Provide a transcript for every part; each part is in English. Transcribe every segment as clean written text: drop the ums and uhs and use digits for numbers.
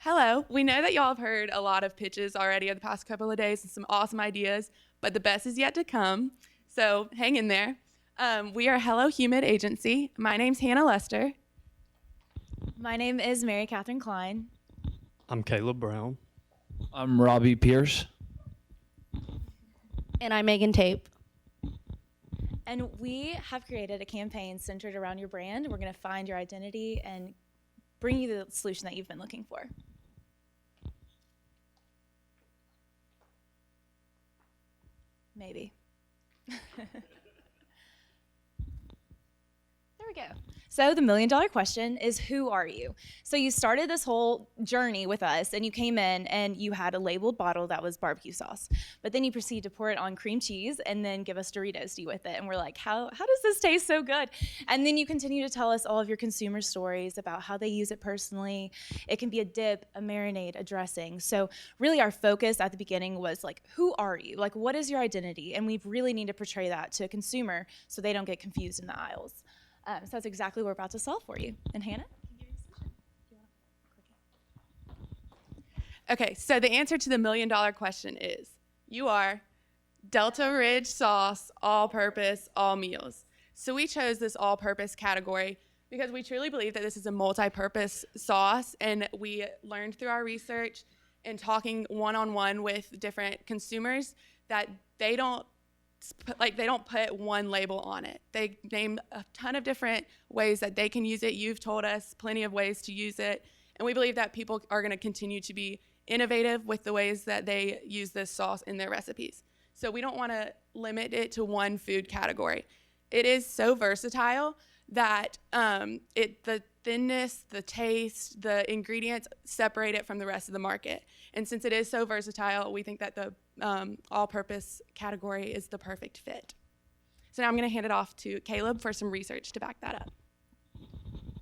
Hello. We know that y'all have heard a lot of pitches already over the past couple of days and some awesome ideas, but the best is yet to come. So hang in there. We are Hello Humid Agency. My name's Hannah Lester. My name is Mary Catherine Klein. I'm Caleb Brown. I'm Robbie Pierce. And I'm Megan Tape. And we have created a campaign centered around your brand. We're going to find your identity and bring you the solution that you've been looking for. Maybe. There we go. So the $1 million question is, who are you? So you started this whole journey with us, and you came in and you had a labeled bottle that was barbecue sauce. But then you proceed to pour it on cream cheese and then give us Doritos to eat with it. And we're like, how does this taste so good? And then you continue to tell us all of your consumer stories about how they use it personally. It can be a dip, a marinade, a dressing. So really our focus at the beginning was like, who are you? Like, what is your identity? And we really need to portray that to a consumer so they don't get confused in the aisles. So that's exactly what we're about to solve for you. And Hannah? Okay, so the answer to the $1 million question is, you are Delta Ridge sauce, all-purpose, all meals. So we chose this all-purpose category because we truly believe that this is a multi-purpose sauce, and we learned through our research and talking one-on-one with different consumers that they don't put one label on it. They name a ton of different ways that they can use it. You've told us plenty of ways to use it. And we believe that people are going to continue to be innovative with the ways that they use this sauce in their recipes. So we don't want to limit it to one food category. It is so versatile that the thinness, the taste, the ingredients separate it from the rest of the market. And since it is so versatile, we think that the all-purpose category is the perfect fit. So now I'm going to hand it off to Caleb for some research to back that up.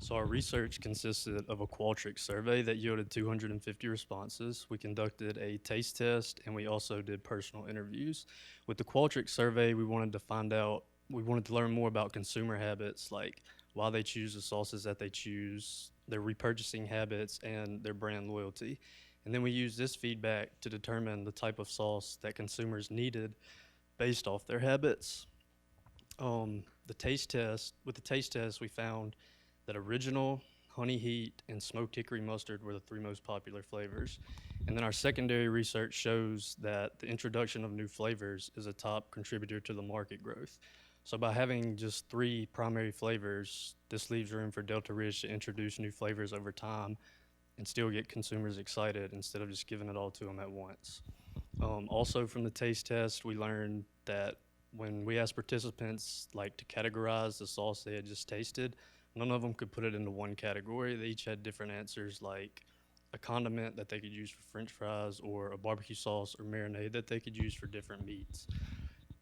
So our research consisted of a Qualtrics survey that yielded 250 responses. We conducted a taste test, and we also did personal interviews. With the Qualtrics survey, we wanted to learn more about consumer habits, like why they choose the sauces that they choose, their repurchasing habits, and their brand loyalty. And then we used this feedback to determine the type of sauce that consumers needed based off their habits. With the taste test, we found that original, honey heat, and smoked hickory mustard were the three most popular flavors. And then our secondary research shows that the introduction of new flavors is a top contributor to the market growth. So by having just three primary flavors, this leaves room for Delta Ridge to introduce new flavors over time and still get consumers excited instead of just giving it all to them at once. Also from the taste test, we learned that when we asked participants to categorize the sauce they had just tasted, none of them could put it into one category. They each had different answers, like a condiment that they could use for French fries, or a barbecue sauce or marinade that they could use for different meats.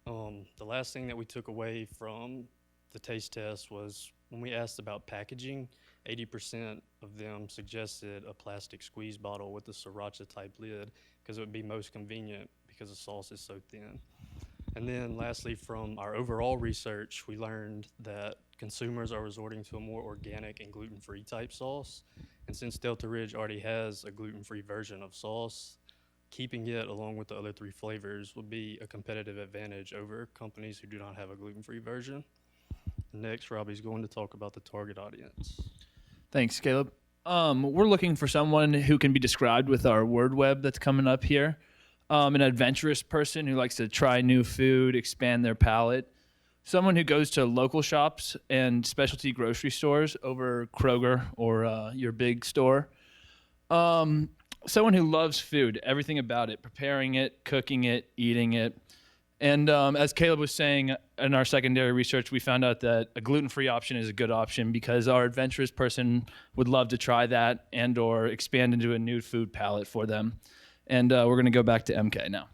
The last thing that we took away from the taste test was when we asked about packaging, 80% of them suggested a plastic squeeze bottle with a sriracha type lid because it would be most convenient because the sauce is so thin. And then lastly, from our overall research, we learned that consumers are resorting to a more organic and gluten-free type sauce. And since Delta Ridge already has a gluten-free version of sauce, keeping it along with the other three flavors would be a competitive advantage over companies who do not have a gluten-free version. Next, Robbie's going to talk about the target audience. Thanks, Caleb. We're looking for someone who can be described with our word web that's coming up here. An adventurous person who likes to try new food, expand their palate. Someone who goes to local shops and specialty grocery stores over Kroger or your big store. Someone who loves food, everything about it, preparing it, cooking it, eating it. And as Caleb was saying, in our secondary research, we found out that a gluten-free option is a good option because our adventurous person would love to try that and or expand into a new food palette for them. And we're going to go back to MK now.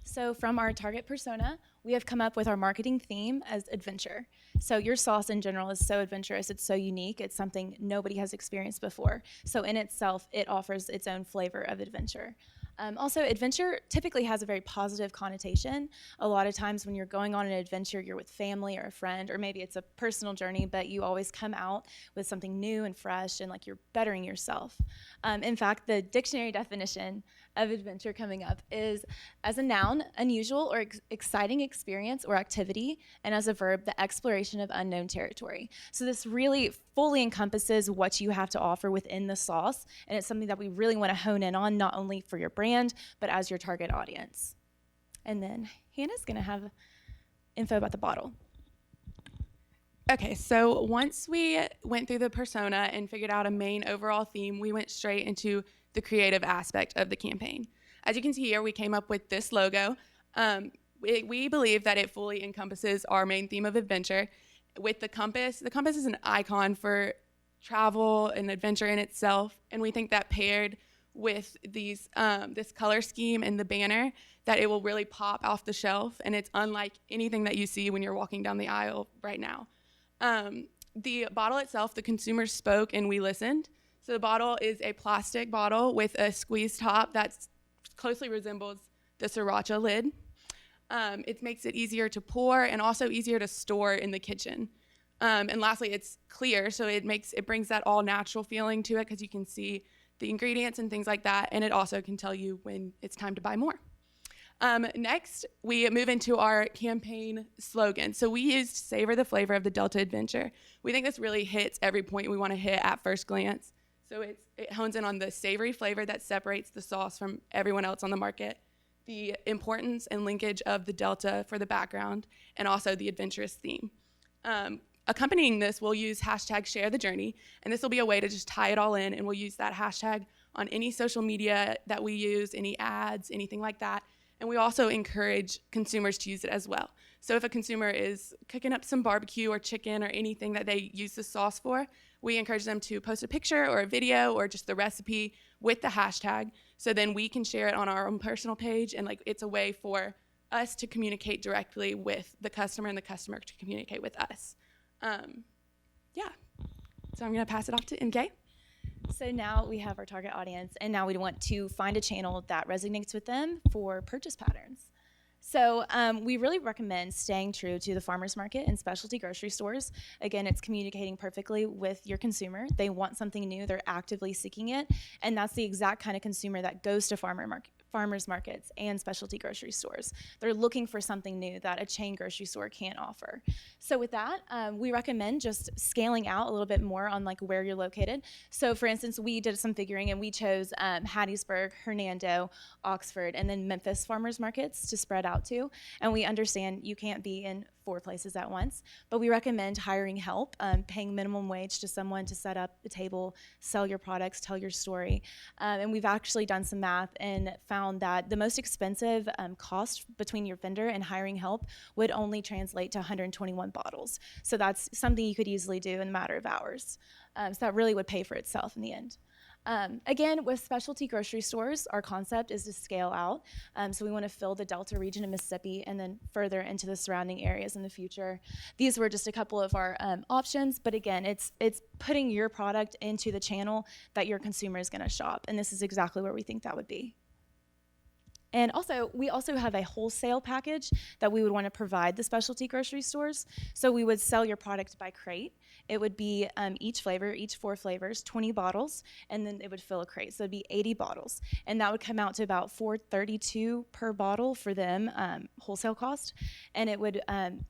So from our target persona, we have come up with our marketing theme as adventure. So your sauce in general is so adventurous, it's so unique, it's something nobody has experienced before. So in itself, it offers its own flavor of adventure. Also, adventure typically has a very positive connotation. A lot of times when you're going on an adventure, you're with family or a friend, or maybe it's a personal journey, but you always come out with something new and fresh and like you're bettering yourself. In fact, the dictionary definition of adventure coming up is as a noun, unusual or exciting experience or activity, and as a verb, the exploration of unknown territory. So this really fully encompasses what you have to offer within the sauce, and it's something that we really want to hone in on, not only for your brand, but as your target audience. And then Hannah's gonna have info about the bottle. Okay, so once we went through the persona and figured out a main overall theme, we went straight into the creative aspect of the campaign. As you can see here, we came up with this logo. We believe that it fully encompasses our main theme of adventure. With the compass is an icon for travel and adventure in itself, and we think that paired with these this color scheme and the banner, that it will really pop off the shelf, and it's unlike anything that you see when you're walking down the aisle right now. The bottle itself, the consumers spoke and we listened. So the bottle is a plastic bottle with a squeeze top that closely resembles the sriracha lid. It makes it easier to pour and also easier to store in the kitchen. And lastly, it's clear, so it brings that all natural feeling to it because you can see the ingredients and things like that, and it also can tell you when it's time to buy more. Next, we move into our campaign slogan. So we used Savor the Flavor of the Delta Adventure. We think this really hits every point we want to hit at first glance. So it hones in on the savory flavor that separates the sauce from everyone else on the market, the importance and linkage of the Delta for the background, and also the adventurous theme. Accompanying this, we'll use hashtag share the journey, and this will be a way to just tie it all in, and we'll use that hashtag on any social media that we use, any ads, anything like that. And we also encourage consumers to use it as well. So if a consumer is cooking up some barbecue or chicken or anything that they use the sauce for, we encourage them to post a picture or a video or just the recipe with the hashtag, so then we can share it on our own personal page, and like it's a way for us to communicate directly with the customer and the customer to communicate with us. Yeah, so I'm gonna pass it off to MK. So now we have our target audience, and now we want to find a channel that resonates with them for purchase patterns. So we really recommend staying true to the farmers market and specialty grocery stores. Again, it's communicating perfectly with your consumer. They want something new, they're actively seeking it, and that's the exact kind of consumer that goes to farmers markets and specialty grocery stores. They're looking for something new that a chain grocery store can't offer. So with that, we recommend just scaling out a little bit more on like where you're located. So for instance, we did some figuring and we chose Hattiesburg, Hernando, Oxford, and then Memphis farmers markets to spread out to. And we understand you can't be in 4 places at once, but we recommend hiring help, paying minimum wage to someone to set up a table, sell your products, tell your story. And we've actually done some math and found that the most expensive cost between your vendor and hiring help would only translate to 121 bottles. So that's something you could easily do in a matter of hours. So that really would pay for itself in the end. Again, with specialty grocery stores, our concept is to scale out. So we want to fill the Delta region of Mississippi and then further into the surrounding areas in the future. These were just a couple of our options, but again, it's putting your product into the channel that your consumer is going to shop, and this is exactly where we think that would be. And also, we also have a wholesale package that we would want to provide the specialty grocery stores. So we would sell your product by crate. It would be each 4 flavors, 20 bottles, and then it would fill a crate. So it'd be 80 bottles. And that would come out to about $4.32 per bottle for them, wholesale cost. And it would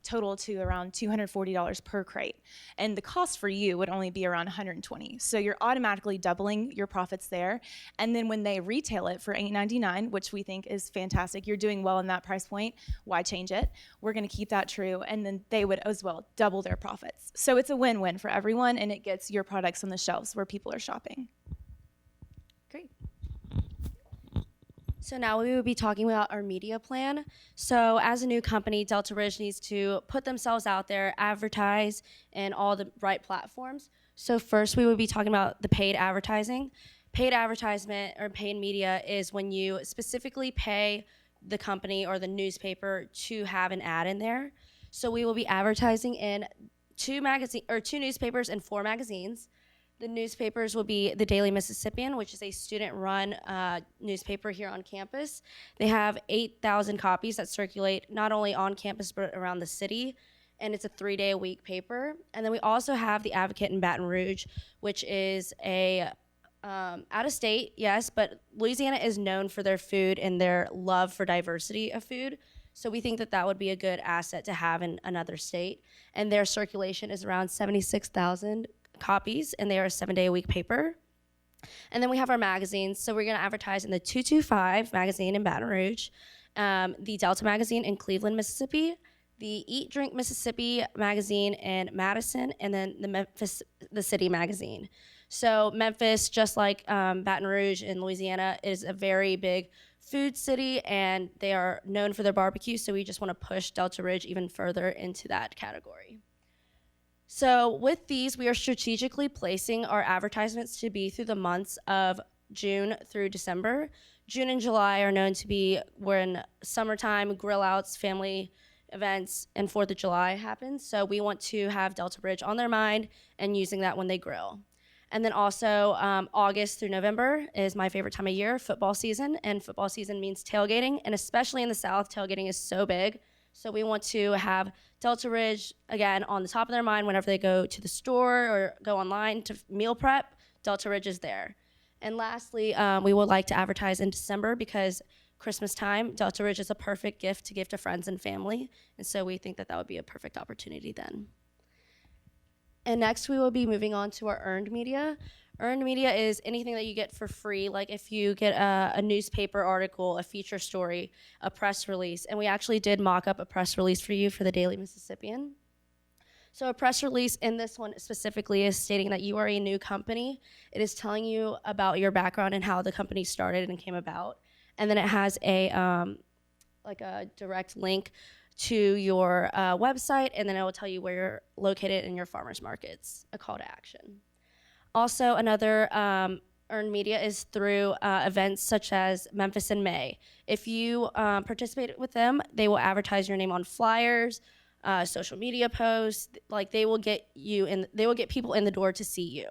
total to around $240 per crate. And the cost for you would only be around $120. So you're automatically doubling your profits there. And then when they retail it for $8.99, which we think is fantastic, you're doing well in that price point, why change it? We're going to keep that true, and then they would as well double their profits. So it's a win-win for everyone, and it gets your products on the shelves where people are shopping. Great. So now we will be talking about our media plan. So as a new company, Delta Ridge needs to put themselves out there, advertise in all the right platforms. So first we will be talking about the paid advertising. Paid advertisement or paid media is when you specifically pay the company or the newspaper to have an ad in there. So we will be advertising in 2 newspapers and 4 magazines. The newspapers will be the Daily Mississippian, which is a student-run newspaper here on campus. They have 8,000 copies that circulate not only on campus but around the city, and it's a 3-day-a-week paper. And then we also have the Advocate in Baton Rouge, which is a out of state, yes, but Louisiana is known for their food and their love for diversity of food. So we think that that would be a good asset to have in another state. And their circulation is around 76,000 copies, and they are a 7-day-a-week paper. And then we have our magazines. So we're going to advertise in the 225 magazine in Baton Rouge, the Delta magazine in Cleveland, Mississippi, the Eat Drink Mississippi magazine in Madison, and then the City magazine. So Memphis, just like Baton Rouge in Louisiana, is a very big food city, and they are known for their barbecue. So we just want to push Delta Ridge even further into that category. So with these, we are strategically placing our advertisements to be through the months of June through December. June and July are known to be when summertime, grill outs, family events, and 4th of July happens. So we want to have Delta Ridge on their mind and using that when they grill. And then also August through November is my favorite time of year, football season. And football season means tailgating. And especially in the South, tailgating is so big. So we want to have Delta Ridge, again, on the top of their mind whenever they go to the store or go online to meal prep. Delta Ridge is there. And lastly, we would like to advertise in December because Christmas time, Delta Ridge is a perfect gift to give to friends and family. And so we think that that would be a perfect opportunity then. And next we will be moving on to our earned media. Earned media is anything that you get for free, like if you get a newspaper article, a feature story, a press release. And we actually did mock up a press release for you for the Daily Mississippian. So a press release in this one specifically is stating that you are a new company. It is telling you about your background and how the company started and came about. And then it has a direct link to your website, and then it will tell you where you're located in your farmers markets, a call to action. Also, another earned media is through events such as Memphis in May. If you participate with them, they will advertise your name on flyers, social media posts. Like they will get people in the door to see you.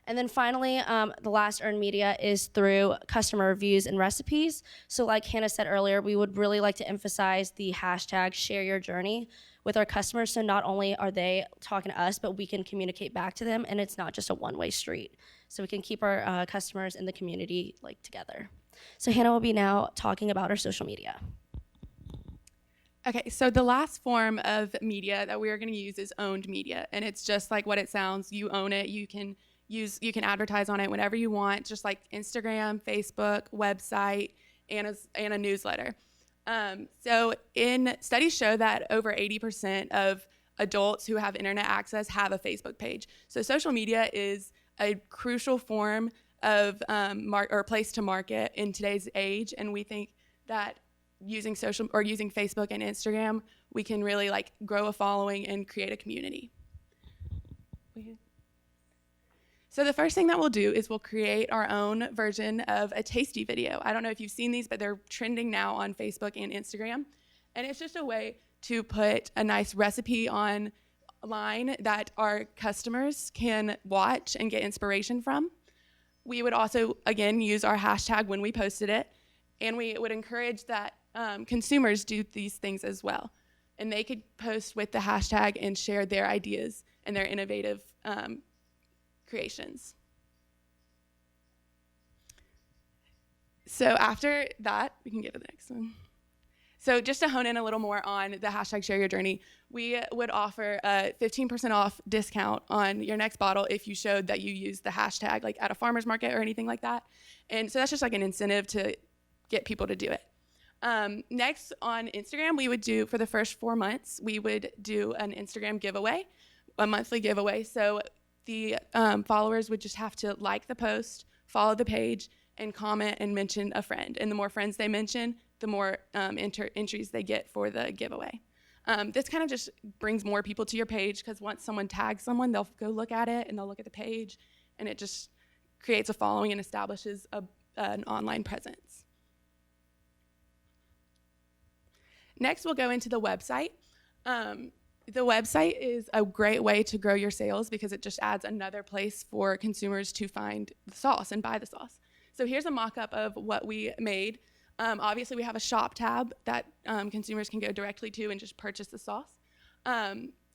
And then finally, the last earned media is through customer reviews and recipes. So like Hannah said earlier, we would really like to emphasize the hashtag share your journey with our customers. So not only are they talking to us, but we can communicate back to them, and it's not just a one-way street. So we can keep our customers in the community together. So Hannah will be now talking about our social media. Okay, so the last form of media that we are going to use is owned media, and it's just like what it sounds. You own it. You can advertise on it whenever you want, just like Instagram, Facebook, website, and a newsletter. So studies show that over 80% of adults who have internet access have a Facebook page. So social media is a crucial form of or place to market in today's age, and we think that using Facebook and Instagram, we can really grow a following and create a community. So the first thing that we'll do is we'll create our own version of a tasty video. I don't know if you've seen these, but they're trending now on Facebook and Instagram. And it's just a way to put a nice recipe online that our customers can watch and get inspiration from. We would also, again, use our hashtag when we posted it. And we would encourage that consumers do these things as well. And they could post with the hashtag and share their ideas and their innovative creations. So after that, we can get to the next one. So just to hone in a little more on the hashtag share your journey, we would offer a 15% off discount on your next bottle if you showed that you used the hashtag at a farmer's market or anything like that. And so that's just an incentive to get people to do it. Next on Instagram, we would do, for the first 4 months, we would do an Instagram giveaway, a monthly giveaway. So the followers would just have to like the post, follow the page, and comment and mention a friend. And the more friends they mention, the more entries they get for the giveaway. This kind of just brings more people to your page because once someone tags someone, they'll go look at it and they'll look at the page, and it just creates a following and establishes an online presence. Next, we'll go into the website. The website is a great way to grow your sales because it just adds another place for consumers to find the sauce and buy the sauce. So here's a mock-up of what we made. Obviously, we have a shop tab that consumers can go directly to and just purchase the sauce.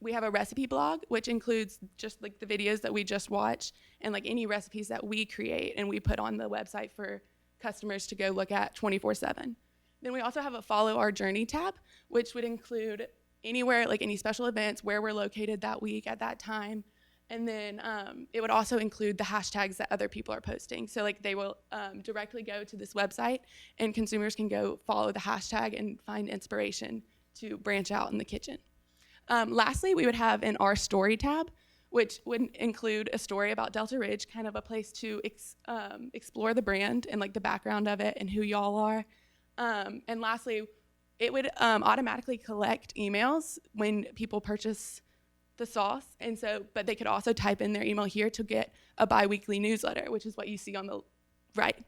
We have a recipe blog, which includes just like the videos that we just watched and like any recipes that we create and we put on the website for customers to go look at 24/7. Then we also have a follow our journey tab, which would include anywhere, like any special events, where we're located that week at that time. And then it would also include the hashtags that other people are posting. So like they will directly go to this website and consumers can go follow the hashtag and find inspiration to branch out in the kitchen. Lastly, we would have an Our Story tab, which would include a story about Delta Ridge, kind of a place to explore the brand and like the background of it and who y'all are. And lastly, it would automatically collect emails when people purchase the sauce. And so, but they could also type in their email here to get a biweekly newsletter, which is what you see on the right.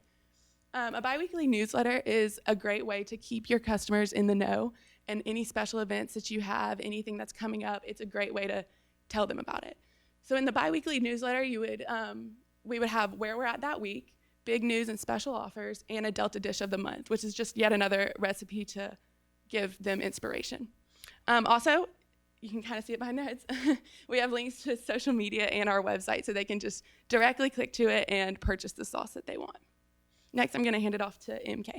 A biweekly newsletter is a great way to keep your customers in the know, and any special events that you have, anything that's coming up, it's a great way to tell them about it. So in the biweekly newsletter, we would have where we're at that week, big news and special offers, and a Delta dish of the month, which is just yet another recipe to give them inspiration. Also, you can kind of see it behind notes. We have links to social media and our website so they can just directly click to it and purchase the sauce that they want. Next, I'm going to hand it off to MK.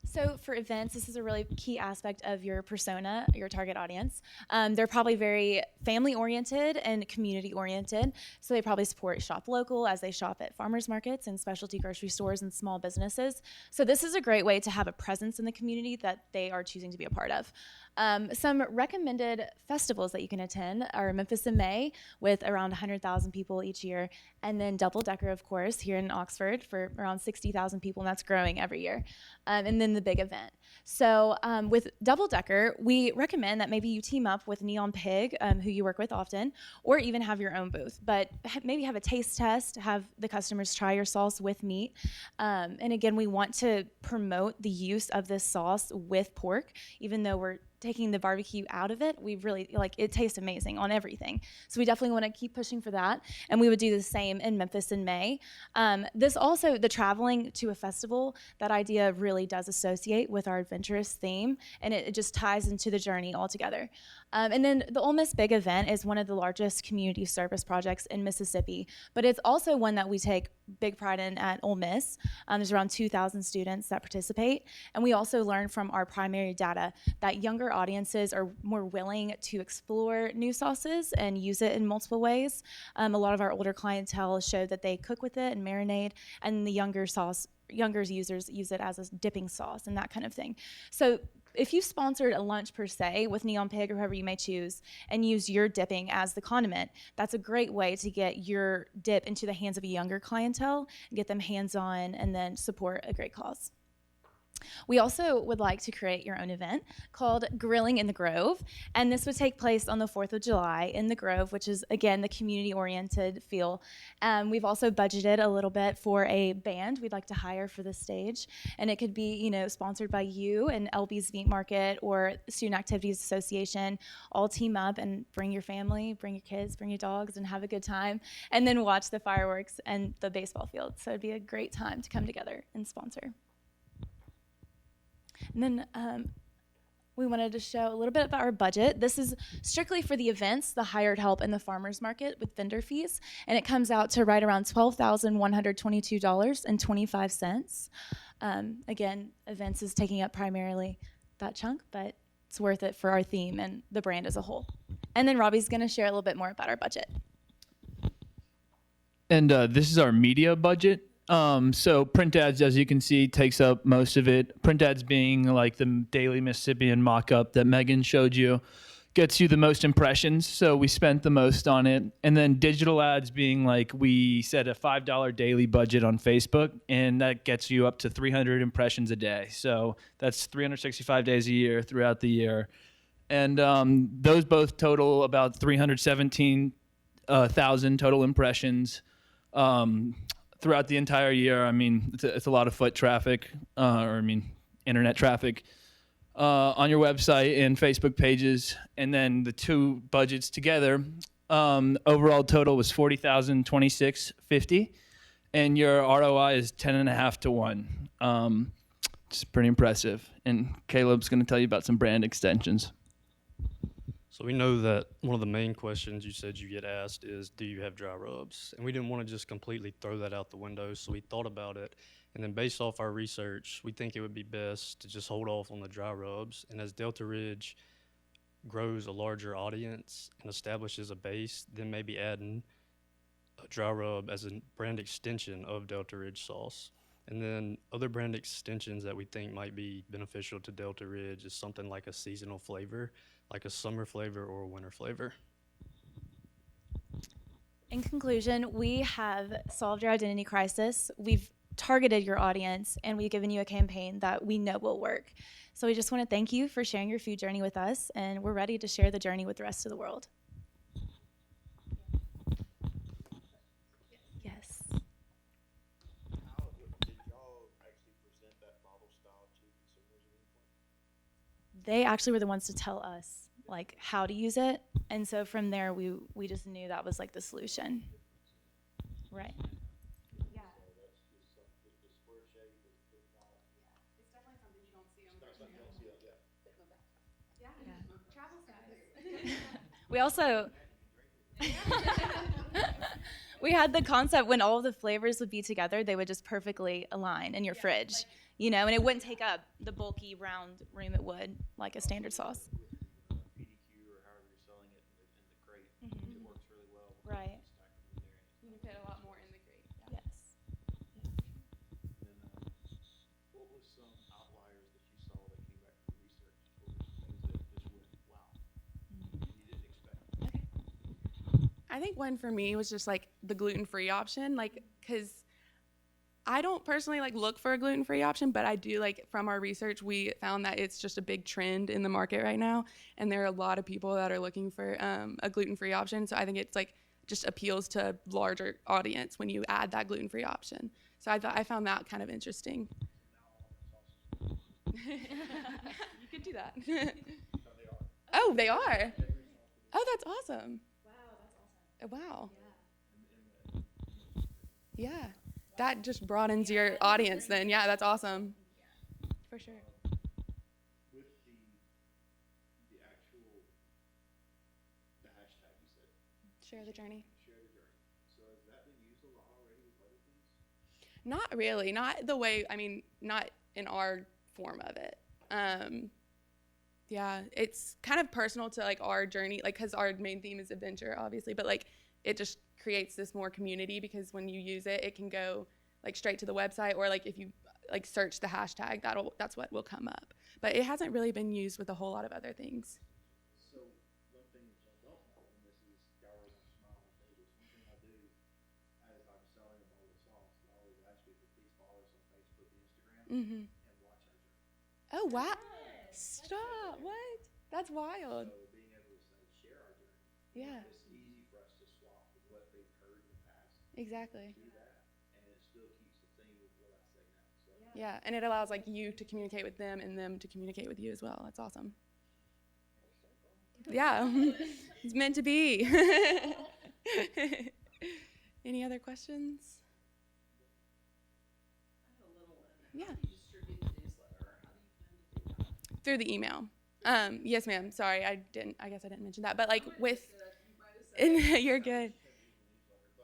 So for events, this is a really key aspect of your persona, your target audience. They're probably very family-oriented and community-oriented, so they probably support Shop Local as they shop at farmers markets and specialty grocery stores and small businesses. So this is a great way to have a presence in the community that they are choosing to be a part of. Some recommended festivals that you can attend are Memphis in May with around 100,000 people each year, and then Double Decker, of course, here in Oxford for around 60,000 people, and that's growing every year. And then the big event. So with Double Decker, we recommend that maybe you team up with Neon Pig, who you work with often, or even have your own booth, but maybe have a taste test, have the customers try your sauce with meat. And again, we want to promote the use of this sauce with pork, even though we're taking the barbecue out of it. We really it tastes amazing on everything. So we definitely want to keep pushing for that. And we would do the same in Memphis in May. This also, the traveling to a festival, that idea really does associate with our adventurous theme, and it just ties into the journey altogether. And then the Ole Miss Big Event is one of the largest community service projects in Mississippi, but it's also one that we take big pride in at Ole Miss. There's around 2,000 students that participate, and we also learn from our primary data that younger audiences are more willing to explore new sauces and use it in multiple ways. A lot of our older clientele showed that they cook with it and marinate, and the younger users use it as a dipping sauce and that kind of thing. So if you sponsored a lunch per se with Neon Pig or whoever you may choose and use your dipping as the condiment, that's a great way to get your dip into the hands of a younger clientele and get them hands-on and then support a great cause. We also would like to create your own event called Grilling in the Grove, and this would take place on the 4th of July in the Grove, which is, again, the community-oriented feel. We've also budgeted a little bit for a band we'd like to hire for the stage, and it could be, sponsored by you and LB's Meat Market or Student Activities Association. All team up and bring your family, bring your kids, bring your dogs, and have a good time, and then watch the fireworks and the baseball field. So it'd be a great time to come together and sponsor. And then we wanted to show a little bit about our budget. This is strictly for the events, the hired help, and the farmers market with vendor fees, and it comes out to right around $12,122.25. Again, events is taking up primarily that chunk, but it's worth it for our theme and the brand as a whole. And then Robbie's going to share a little bit more about our budget. And this is our media budget. So print ads, as you can see, takes up most of it. Print ads being like the Daily Mississippian mock-up that Megan showed you, gets you the most impressions, so we spent the most on it. And then digital ads being like, we set a $5 daily budget on Facebook, and that gets you up to 300 impressions a day. So that's 365 days a year throughout the year. And those both total about 317,000 total impressions. Throughout the entire year. I mean, it's a lot of foot traffic, internet traffic. on your website and Facebook pages, and then the two budgets together, overall total was $40,026.50, and your ROI is 10.5 to 1. It's pretty impressive. And Caleb's going to tell you about some brand extensions. So we know that one of the main questions you said you get asked is, do you have dry rubs? And we didn't want to just completely throw that out the window, so we thought about it. And then based off our research, we think it would be best to just hold off on the dry rubs. And as Delta Ridge grows a larger audience and establishes a base, then maybe adding a dry rub as a brand extension of Delta Ridge sauce. And then other brand extensions that we think might be beneficial to Delta Ridge is something like a seasonal flavor, like a summer flavor or a winter flavor. In conclusion, we have solved your identity crisis. We've targeted your audience, and we've given you a campaign that we know will work. So we just want to thank you for sharing your food journey with us, and we're ready to share the journey with the rest of the world. Yes. How did y'all actually present that bottle style to consumers at any point? They actually were the ones to tell us like how to use it, and so from there we just knew that was like the solution. Right. So that's just something, the square shape is not. It's definitely something you don't see on It's not something you don't see, yeah. travel size. We also we had the concept when all of the flavors would be together, they would just perfectly align in your fridge, you know, and it wouldn't take up the bulky round room it would like a standard sauce. PDQ or however you're selling it in the crate, it works really well. Right. Stack them in there. You can fit a lot more in the crate. Yes. And what was some outliers that you saw that came back from research? What were some things that just went, wow, you didn't expect? I think one for me was just like the gluten-free option, like, because I don't personally like look for a gluten-free option, but I do like from our research, we found that it's just a big trend in the market right now. And there are a lot of people that are looking for a gluten-free option. So I think it's like just appeals to a larger audience when you add that gluten-free option. So I found that kind of interesting. You could do that. Oh, they are. Oh, that's awesome. Wow. Yeah. That just broadens your audience then. Yeah, that's awesome. For sure. With the actual, the hashtag you said, Share the journey. share the journey. So has that been used a lot already with other things? Not really. Not the way, I mean, not in our form of it. Yeah, it's kind of personal to like our journey, like, because our main theme is adventure, obviously, but like it just creates this more community because when you use it, it can go like straight to the website, or like if you like search the hashtag, that's what will come up. But it hasn't really been used with a whole lot of other things. So one thing that y'all don't know, and this is y'all are gonna smile and say this, one thing I do as I'm selling them all the sauce, I always ask you to please follow us on Facebook and Instagram Mm-hmm. and watch our journey. Oh, wow. Stop. What? That's wild. So being able to say share our journey, Yeah, it's easy for us to swap with what they've heard in the past, exactly. do that, and it still keeps the theme of what I say now. So Yeah, and it allows like you to communicate with them and them to communicate with you as well. That's awesome. Yeah, it's meant to be. Any other questions? Yeah. Through the email. Yes, ma'am. Sorry, I guess I didn't mention that. But like with, you're good.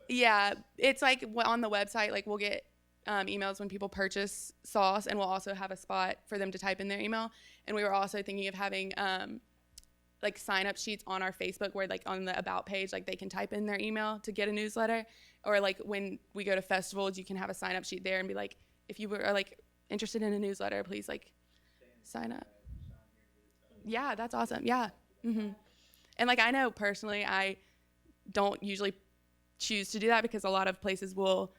Yeah, it's like on the website. Like we'll get emails when people purchase sauce, and we'll also have a spot for them to type in their email. And we were also thinking of having like sign up sheets on our Facebook where like on the about page, like they can type in their email to get a newsletter, or like when we go to festivals, you can have a sign up sheet there and be like, if you are like interested in a newsletter, please like sign up. Yeah, that's awesome. Yeah. Mm-hmm. And like I know personally, I don't usually choose to do that because a lot of places will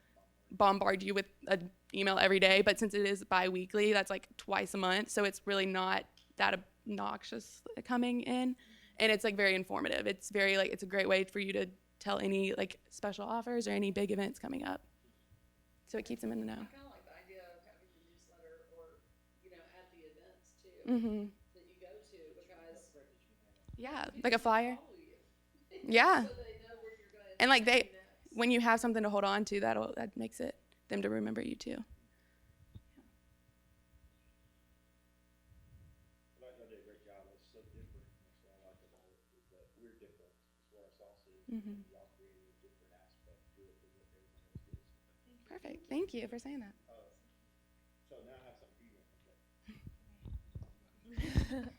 bombard you with an email every day, but since it is bi-weekly, that's like twice a month, so it's really not that obnoxious coming in, and it's like very informative. It's very like, it's a great way for you to tell any like special offers or any big events coming up, so it keeps them in the know. I kind of like the idea of having the newsletter or, at the events too. Mm-hmm. Yeah, like a flyer. Yeah. And like when you have something to hold on to, that makes it them to remember you too. But y'all did a great job. It's so different. That's what I like about it, is that we're different. It's what our sauce is. Mhm. Y'all created a different aspect to it than what everyone else did. Perfect. Thank you for saying that. So now I have something for you.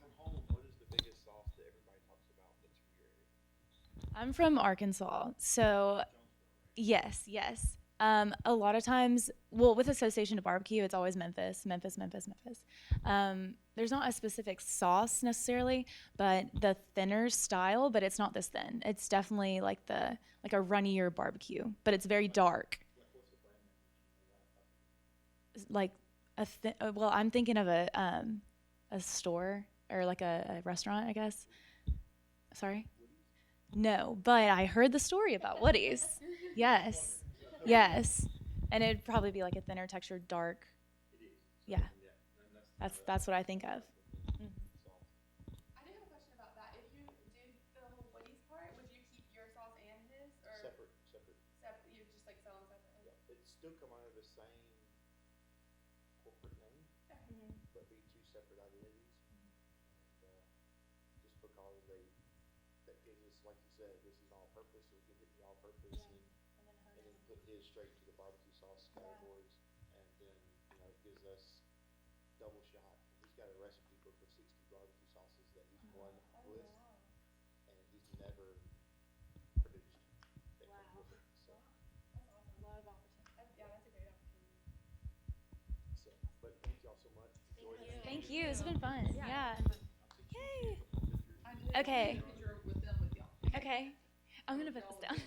From home, what is the biggest sauce that everybody talks about that's from your area? I'm from Arkansas, so yes, yes. A lot of times, well, with association to barbecue, it's always Memphis, Memphis, Memphis, Memphis. There's not a specific sauce necessarily, but the thinner style, but it's not this thin. It's definitely like a runnier barbecue, but it's very dark. Like well, I'm thinking of a store or like a restaurant, I guess. Sorry? No, but I heard the story about Woody's. Yes. Yes. And it'd probably be like a thinner textured, dark. Yeah. That's what I think of. I do have a question about that. If you did the whole Woody's part, would you keep your sauce and his, or Separate. you just like sell them separately? Yeah, it'd still come under the same corporate name, but be two separate identities. And, just because that gives us, like you said, this is all purpose, so we give it the all purpose, and then put his straight to the barbecue sauce categories, and then, it gives us double shot. He's got a recipe book of 60 barbecue sauces that he's won with, and he's never produced that come with it. So, Yeah, that's a great opportunity. but thank y'all so much. Enjoy it. Thank you. It's been fun. Yeah. Yay. Okay. Okay. I'm going to put this down.